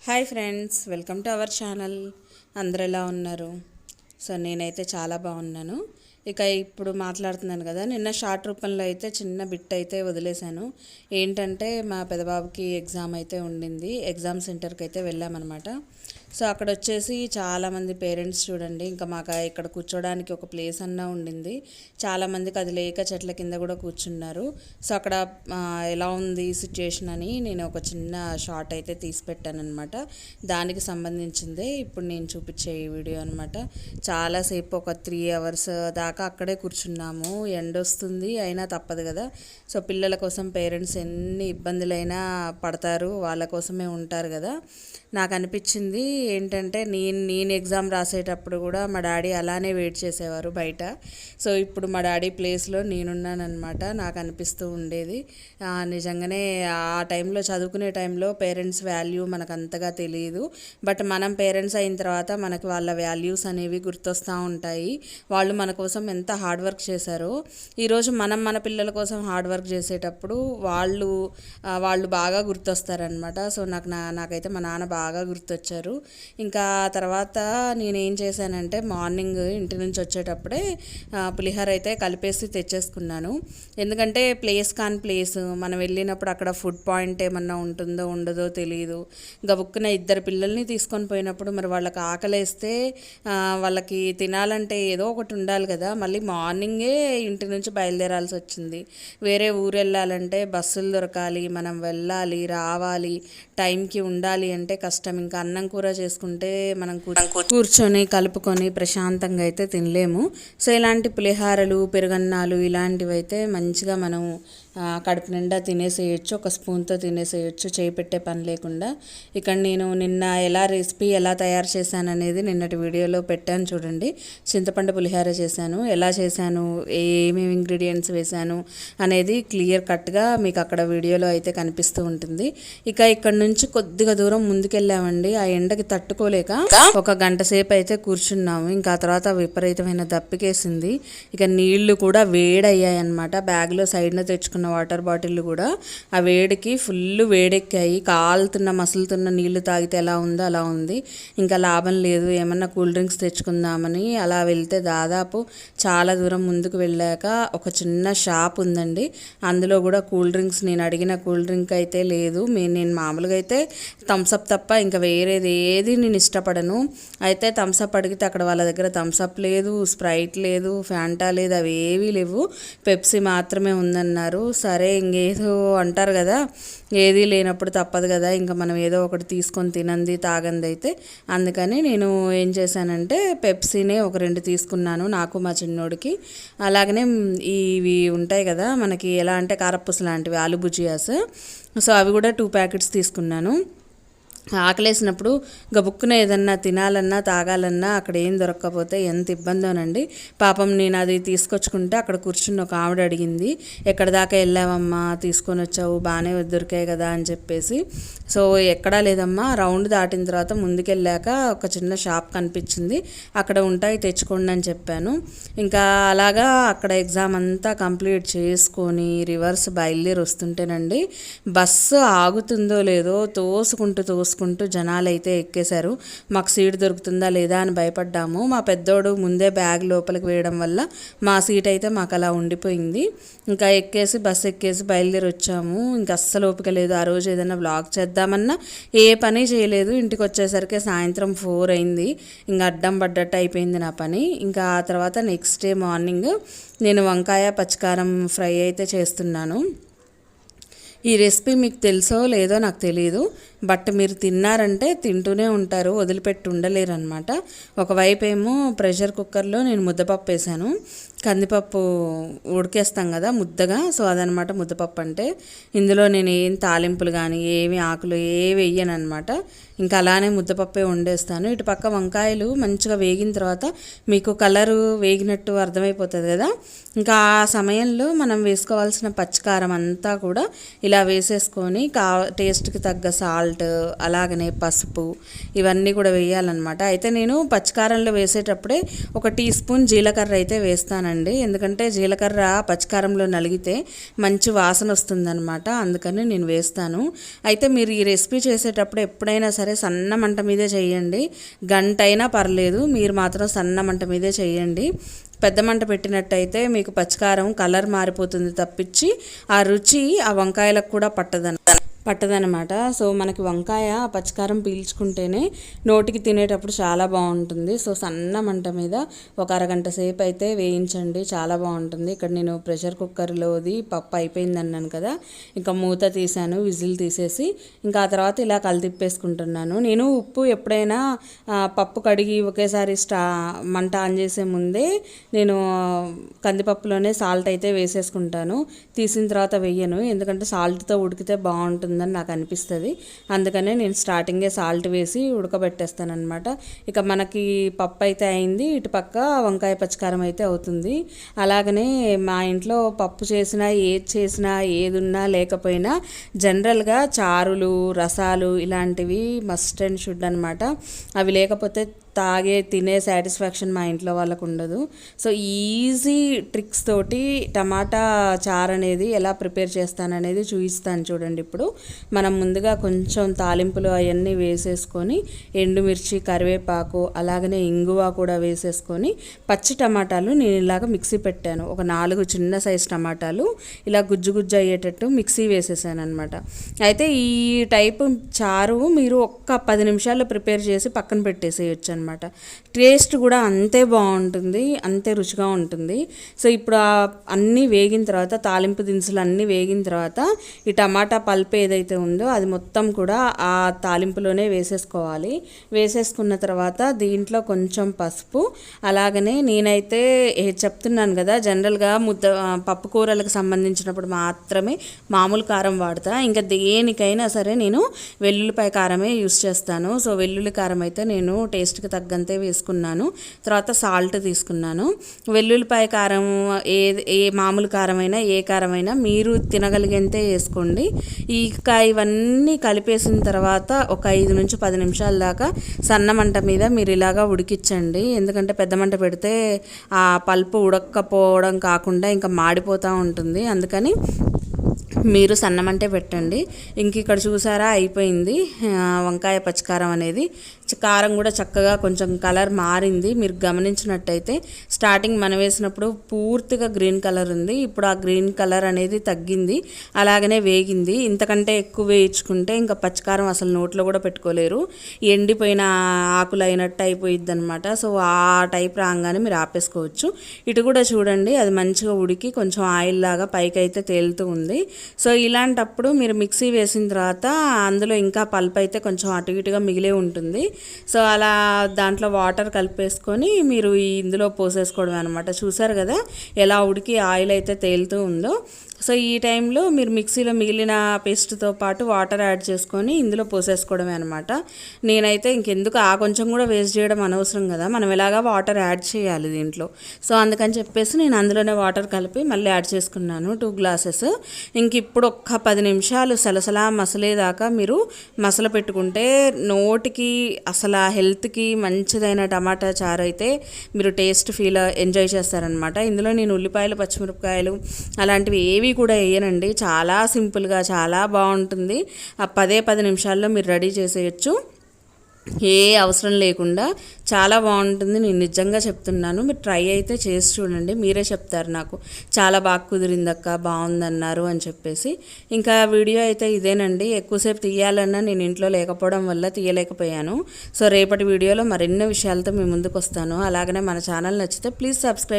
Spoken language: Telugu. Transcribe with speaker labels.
Speaker 1: Hi friends, welcome to our channel. అందరు ఎలా ఉన్నారు? సో నేనైతే చాలా బాగున్నాను. ఇక ఇప్పుడు మాట్లాడుతున్నాను కదా, నిన్న షార్ట్ రూపంలో అయితే చిన్న బిట్ అయితే వదిలేశాను. ఏంటంటే మా పెదబాబుకి ఎగ్జామ్ అయితే ఉండింది. ఎగ్జామ్ సెంటర్కి అయితే వెళ్ళామన్నమాట. సో అక్కడ వచ్చేసి చాలామంది పేరెంట్స్ చూడండి, ఇంకా మాకు ఇక్కడ కూర్చోడానికి ఒక ప్లేస్ అన్నా ఉండింది. చాలామందికి అది లేక చెట్ల కింద కూడా కూర్చున్నారు. సో అక్కడ ఎలా ఉంది సిచ్యుయేషన్ అని నేను ఒక చిన్న షార్ట్ అయితే తీసి పెట్టాను అనమాట. దానికి సంబంధించిందే ఇప్పుడు నేను చూపించే ఈ వీడియో అనమాట. చాలాసేపు ఒక 3 hours దాకా అక్కడే కూర్చున్నాము. ఎండ వస్తుంది అయినా తప్పదు కదా. సో పిల్లల కోసం పేరెంట్స్ ఎన్ని ఇబ్బందులైనా పడతారు, వాళ్ళ కోసమే ఉంటారు కదా. నాకు అనిపించింది ఏంటంటే నేను ఎగ్జామ్ రాసేటప్పుడు కూడా మా డాడీ అలానే వెయిట్ చేసేవారు బయట. సో ఇప్పుడు మా డాడీ ప్లేస్లో నేనున్నానమాట. నాకు అనిపిస్తూ ఉండేది నిజంగానే ఆ టైంలో, చదువుకునే టైంలో పేరెంట్స్ వాల్యూ మనకు అంతగా తెలియదు. బట్ మనం పేరెంట్స్ అయిన తర్వాత మనకి వాళ్ళ వాల్యూస్ అనేవి గుర్తొస్తూ ఉంటాయి. వాళ్ళు మన కోసం ఎంత హార్డ్ వర్క్ చేశారో, ఈరోజు మనం మన పిల్లల కోసం హార్డ్ వర్క్ చేసేటప్పుడు వాళ్ళు బాగా గుర్తొస్తారనమాట. సో నాకైతే మా నాన్న బాగా గుర్తొచ్చారు. ఇంకా తర్వాత నేనేం చేశానంటే మార్నింగ్ ఇంటి నుంచి వచ్చేటప్పుడే పులిహోర అయితే కలిపేసి తెచ్చేసుకున్నాను. ఎందుకంటే ప్లేస్ మనం వెళ్ళినప్పుడు అక్కడ ఫుడ్ పాయింట్ ఏమన్నా ఉంటుందో ఉండదో తెలియదు. గబుక్కున 2 పిల్లల్ని తీసుకొని పోయినప్పుడు మరి వాళ్ళకి ఆకలేస్తే వాళ్ళకి తినాలంటే ఏదో ఒకటి ఉండాలి కదా. మళ్ళీ మార్నింగే ఇంటి నుంచి బయలుదేరాల్సి వచ్చింది. వేరే ఊరు వెళ్ళాలంటే బస్సులు దొరకాలి, మనం వెళ్ళాలి, రావాలి, టైంకి ఉండాలి అంటే కష్టం. ఇంకా అన్నం కూర చేసుకుంటే మనం కూర్చొని కలుపుకొని ప్రశాంతంగా అయితే తినలేము. సో ఇలాంటి పులిహారలు, పెరుగన్నాలు ఇలాంటివి అయితే మంచిగా మనం కడుపు నిండా తినేసేయచ్చు, ఒక స్పూన్తో తినేసేయచ్చు, చేయి పెట్టే పని లేకుండా. ఇక్కడ నేను నిన్న రెసిపీ ఎలా తయారు చేశాను అనేది నిన్నటి వీడియోలో పెట్టాను చూడండి. చింతపండు పులిహార చేశాను, ఎలా చేశాను, ఏమేమి ఇంగ్రీడియంట్స్ వేశాను అనేది క్లియర్ కట్గా మీకు అక్కడ వీడియోలో అయితే కనిపిస్తూ ఉంటుంది. ఇక ఇక్కడ నుంచి కొద్దిగా దూరం ముందుకెళ్ళామండి. ఆ ఎండకి తట్టుకోలేక ఒక గంట సేపు అయితే కూర్చున్నాము. ఇంకా ఆ తర్వాత విపరీతమైన దప్పికేసింది. ఇక నీళ్లు కూడా వేడయ్యాయి అన్నమాట. బ్యాగ్లో సైడ్న తెచ్చుకున్న వాటర్ బాటిల్ కూడా ఆ వేడికి ఫుల్ వేడెక్కాయి. మసులుతున్న నీళ్లు తాగితే ఎలా ఉందో అలా ఉంది. ఇంకా లాభం లేదు, ఏమన్నా కూల్ డ్రింక్స్ తెచ్చుకుందామని అలా వెళ్తే దాదాపు చాలా దూరం ముందుకు వెళ్ళాక ఒక చిన్న షాప్ ఉందండి. అందులో కూడా కూల్ డ్రింక్స్, నేను అడిగిన కూల్ డ్రింక్ అయితే లేదు. నేను మామూలుగా అయితే థమ్స్అప్ తప్ప ఇంకా వేరేది ఏది నేను ఇష్టపడను. అయితే థమ్స్అప్ అడిగితే అక్కడ వాళ్ళ దగ్గర థమ్స్అప్ లేదు, స్ప్రైట్ లేదు, ఫ్యాంటా లేదు, అవి ఏవీ లేవు. పెప్సీ మాత్రమే ఉందన్నారు. సరే ఇంకేదో అంటారు కదా, ఏది లేనప్పుడు తప్పదు కదా, ఇంకా మనం ఏదో ఒకటి తీసుకొని తినంది తాగంది అయితే. అందుకని నేను ఏం చేశానంటే పెప్సీనే ఒక 2 తీసుకున్నాను, నాకు మా చిన్నోడికి. అలాగనే ఇవి ఉంటాయి కదా మనకి, ఎలా అంటే కారపూస లాంటివి, ఆలు భుజియాస్. సో అవి కూడా 2 ప్యాకెట్స్ తీసుకున్నాను. ఆకలేసినప్పుడు గబుక్కున ఏదన్నా తినాలన్నా తాగాలన్నా అక్కడ ఏం దొరక్కపోతే ఎంత ఇబ్బందోనండి. పాపం నేను అది తీసుకొచ్చుకుంటే అక్కడ కూర్చుని ఒక ఆవిడ అడిగింది, ఎక్కడ దాకా వెళ్ళావమ్మా, తీసుకొని వచ్చావు, బాగానే దొరికాయి కదా అని చెప్పేసి. సో ఎక్కడా లేదమ్మా, రౌండ్ దాటిన తర్వాత ముందుకెళ్ళాక ఒక చిన్న షాప్ కనిపించింది, అక్కడ ఉంటాయి తెచ్చుకోండి అని చెప్పాను. ఇంకా అలాగా అక్కడ ఎగ్జామ్ అంతా కంప్లీట్ చేసుకొని రివర్స్ బయలుదేరి వస్తుంటేనండి, బస్సు ఆగుతుందో లేదో తోసుకుంటూ జనాలు అయితే ఎక్కేశారు. మాకు సీట్ దొరుకుతుందా లేదా అని భయపడ్డాము. మా పెద్దోడు ముందే బ్యాగ్ లోపలికి వేయడం వల్ల మా సీట్ అయితే మాకు అలా ఉండిపోయింది. ఇంకా బస్సు ఎక్కేసి బయలుదేరి వచ్చాము. ఇంకా అస్సలు ఓపిక లేదు. ఆ రోజు ఏదైనా వ్లాగ్ చేద్దామన్నా ఏ పని చేయలేదు. ఇంటికి వచ్చేసరికి సాయంత్రం 4 అయింది. ఇంకా అడ్డం పడ్డట్టు అయిపోయింది నా పని. ఇంకా ఆ తర్వాత నెక్స్ట్ డే మార్నింగ్ నేను వంకాయ పచ్చికారం ఫ్రై అయితే చేస్తున్నాను. ఈ రెసిపీ మీకు తెలుసో లేదో నాకు తెలియదు, బట్ మీరు తిన్నారంటే తింటూనే ఉంటారు, వదిలిపెట్టి ఉండలేరు అనమాట. ఒకవైపు ఏమో ప్రెషర్ కుక్కర్లో నేను ముద్దపప్పు వేసాను. కందిపప్పు ఉడికేస్తాం కదా ముద్దగా, సో అదనమాట ముద్దపప్పు అంటే. ఇందులో నేను ఏం తాలింపులు కానీ ఏమి ఆకులు ఏవి వేయను అనమాట. ఇంకా అలానే ముద్దపప్పే వండేస్తాను. ఇటు పక్క వంకాయలు మంచిగా వేగిన తర్వాత మీకు కలరు వేగినట్టు అర్థమైపోతుంది కదా. ఇంకా ఆ సమయంలో మనం వేసుకోవాల్సిన పచ్చికారం అంతా కూడా ఇలా వేసేసుకొని టేస్ట్కి తగ్గ సాల్ట్, సాల్ట్, అలాగనే పసుపు ఇవన్నీ కూడా వేయాలన్నమాట. అయితే నేను పచ్చికారంలో వేసేటప్పుడే 1 టీ స్పూన్ జీలకర్ర అయితే వేస్తానండి. ఎందుకంటే జీలకర్ర పచ్చికారంలో నలిగితే మంచి వాసన వస్తుందన్నమాట, అందుకని నేను వేస్తాను. అయితే మీరు ఈ రెసిపీ చేసేటప్పుడు ఎప్పుడైనా సరే సన్న మంట మీదే చేయండి. గంట అయినా పర్లేదు, మీరు మాత్రం సన్న మంట మీదే చేయండి. పెద్ద మంట పెట్టినట్టయితే మీకు పచ్చికారం కలర్ మారిపోతుంది తప్పించి ఆ రుచి ఆ వంకాయలకు కూడా పట్టదనమాట. సో మనకి వంకాయ పచ్చికారం పీల్చుకుంటేనే నోటికి తినేటప్పుడు చాలా బాగుంటుంది. సో సన్న మంట మీద ఒక అరగంట సేపు అయితే వేయించండి, చాలా బాగుంటుంది. ఇక్కడ నేను ప్రెషర్ కుక్కర్లోది పప్పు అయిపోయింది అన్నాను కదా, ఇంకా మూత తీసాను, విజిల్ తీసేసి ఇంకా ఆ తర్వాత ఇలా కలితిప్పేసుకుంటున్నాను. నేను ఉప్పు ఎప్పుడైనా పప్పు కడిగి ఒకేసారి మంట ఆన్ చేసే ముందే నేను కందిపప్పులోనే సాల్ట్ అయితే వేసేసుకుంటాను. తీసిన తర్వాత వెయ్యను, ఎందుకంటే సాల్ట్తో ఉడికితే బాగుంటుందని నాకు అనిపిస్తుంది. అందుకనే నేను స్టార్టింగే సాల్ట్ వేసి ఉడకబెట్టేస్తాను అనమాట. ఇక మనకి పప్పు అయితే అయింది, ఇటు పక్క వంకాయ పచ్చికారం అయితే అవుతుంది. అలాగనే మా ఇంట్లో పప్పు చేసినా ఏది ఉన్నా లేకపోయినా జనరల్గా చారులు, రసాలు ఇలాంటివి మస్ట్ అండ్ షుడ్ అనమాట. అవి లేకపోతే తినే సాటిస్ఫాక్షన్ మా ఇంట్లో వాళ్ళకు ఉండదు. సో ఈజీ ట్రిక్స్ తోటి టమాటా చారు అనేది ఎలా ప్రిపేర్ చేస్తాననేది చూపిస్తాను చూడండి. ఇప్పుడు మనం ముందుగా కొంచెం తాలింపులు అవన్నీ వేసేసుకొని ఎండుమిర్చి, కరివేపాకు, అలాగనే ఇంగువ కూడా వేసేసుకొని పచ్చి టమాటాలు నేను ఇలాగ మిక్సీ పెట్టాను. ఒక 4 చిన్న సైజు టమాటాలు ఇలా గుజ్జు అయ్యేటట్టు మిక్సీ వేసేసాను అనమాట. అయితే ఈ టైపు చారు మీరు ఒక్క 10 నిమిషాల్లో ప్రిపేర్ చేసి పక్కన పెట్టేసేయచ్చు అనమాట. టేస్ట్ కూడా అంతే బాగుంటుంది, అంతే రుచిగా ఉంటుంది. సో ఇప్పుడు అన్నీ వేగిన తర్వాత, తాలింపు దినుసులు అన్నీ వేగిన తర్వాత ఈ టమాటా పల్ప్ ఏదైతే ఉందో అది మొత్తం కూడా ఆ తాలింపులోనే వేసేసుకోవాలి. వేసేసుకున్న తర్వాత దీంట్లో కొంచెం పసుపు, అలాగనే నేనైతే చెప్తున్నాను కదా, జనరల్గా పప్పు కూరలకు సంబంధించినప్పుడు మాత్రమే మామూలు కారం వాడతా. ఇంకా దేనికైనా సరే నేను వెల్లుల్లిపాయ కారమే యూస్ చేస్తాను. సో వెల్లుల్లి కారం అయితే నేను టేస్ట్కి తగ్గంతే వేసుకున్నాను. తర్వాత సాల్ట్ తీసుకున్నాను. వెల్లుల్లిపాయ కారం ఏ మామూలు కారమైనా ఏ కారమైనా మీరు తినగలిగేంతే వేసుకోండి. ఇవన్నీ కలిపేసిన తర్వాత ఒక 5 నుంచి 10 నిమిషాల దాకా సన్న మంట మీద మీరు ఇలాగా ఉడికించండి. ఎందుకంటే పెద్ద మంట పెడితే ఆ పల్పు ఉడక్కపోవడం కాకుండా ఇంకా మాడిపోతూ ఉంటుంది. అందుకని మీరు సన్నమంటే పెట్టండి. ఇంక ఇక్కడ చూసారా అయిపోయింది వంకాయ పచ్చికారం అనేది. కారం కూడా చక్కగా కొంచెం కలర్ మారింది. మీరు గమనించినట్టయితే స్టార్టింగ్ మనం వేసినప్పుడు పూర్తిగా గ్రీన్ కలర్ ఉంది, ఇప్పుడు ఆ గ్రీన్ కలర్ అనేది తగ్గింది, అలాగనే వేగింది. ఇంతకంటే ఎక్కువ వేయించుకుంటే ఇంకా పచ్చికారం అసలు నోట్లో కూడా పెట్టుకోలేరు, ఎండిపోయిన ఆకులు అయినట్టు అయిపోయిద్ది అనమాట. సో ఆ టైప్ రాగానే మీరు ఆపేసుకోవచ్చు. ఇటు కూడా చూడండి, అది మంచిగా ఉడికి కొంచెం ఆయిల్ లాగా పైకి అయితే తేలుతూ ఉంది. సో ఇలాంటప్పుడు మీరు మిక్సీ వేసిన తర్వాత అందులో ఇంకా పల్ప్ అయితే కొంచెం అటు ఇటుగా మిగిలే ఉంటుంది. సో అలా దాంట్లో వాటర్ కలిపేసుకొని మీరు ఇందులో పోసేసుకోవడం అనమాట. చూసారు కదా ఎలా ఉడికి ఆయిల్ అయితే తేలుతూ ఉందో. సో ఈ టైంలో మీరు మిక్సీలో మిగిలిన పేస్ట్తో పాటు వాటర్ యాడ్ చేసుకొని ఇందులో పోసేసుకోవడమే అనమాట. నేనైతే ఇంకెందుకు కొంచెం కూడా వేస్ట్ చేయడం అనవసరం కదా, మనం ఎలాగా వాటర్ యాడ్ చేయాలి దీంట్లో. సో అందుకని చెప్పేసి నేను అందులోనే వాటర్ కలిపి మళ్ళీ యాడ్ చేసుకున్నాను 2 గ్లాసెస్. ఇంక ఇప్పుడు ఒక్క 10 నిమిషాలు సలసలా మసలేదాకా మీరు మసల పెట్టుకుంటే నోటికి అసలు హెల్త్కి మంచిదైన టమాటా చారు అయితే మీరు టేస్ట్ ఎంజాయ్ చేస్తారనమాట. ఇందులో నేను ఉల్లిపాయలు, పచ్చిమిరపకాయలు అలాంటివి ఏవి కూడా వేయనండి. చాలా సింపుల్గా చాలా బాగుంటుంది. 10 నిమిషాల్లో మీరు రెడీ చేసేయచ్చు, ఏ అవసరం లేకుండా చాలా బాగుంటుంది. నేను నిజంగా చెప్తున్నాను, మీరు ట్రై అయితే చేసి చూడండి, మీరే చెప్తారు నాకు చాలా బాగా కుదిరిందక్క, బాగుందన్నారు అని చెప్పేసి. ఇంకా వీడియో అయితే ఇదేనండి. ఎక్కువసేపు తీయాలన్నా నేను ఇంట్లో లేకపోవడం వల్ల తీయలేకపోయాను. సో రేపటి వీడియోలో మరెన్నో విషయాలతో మీ ముందుకు వస్తాను. అలాగనే మన ఛానల్ నచ్చితే ప్లీజ్ సబ్స్క్రైబ్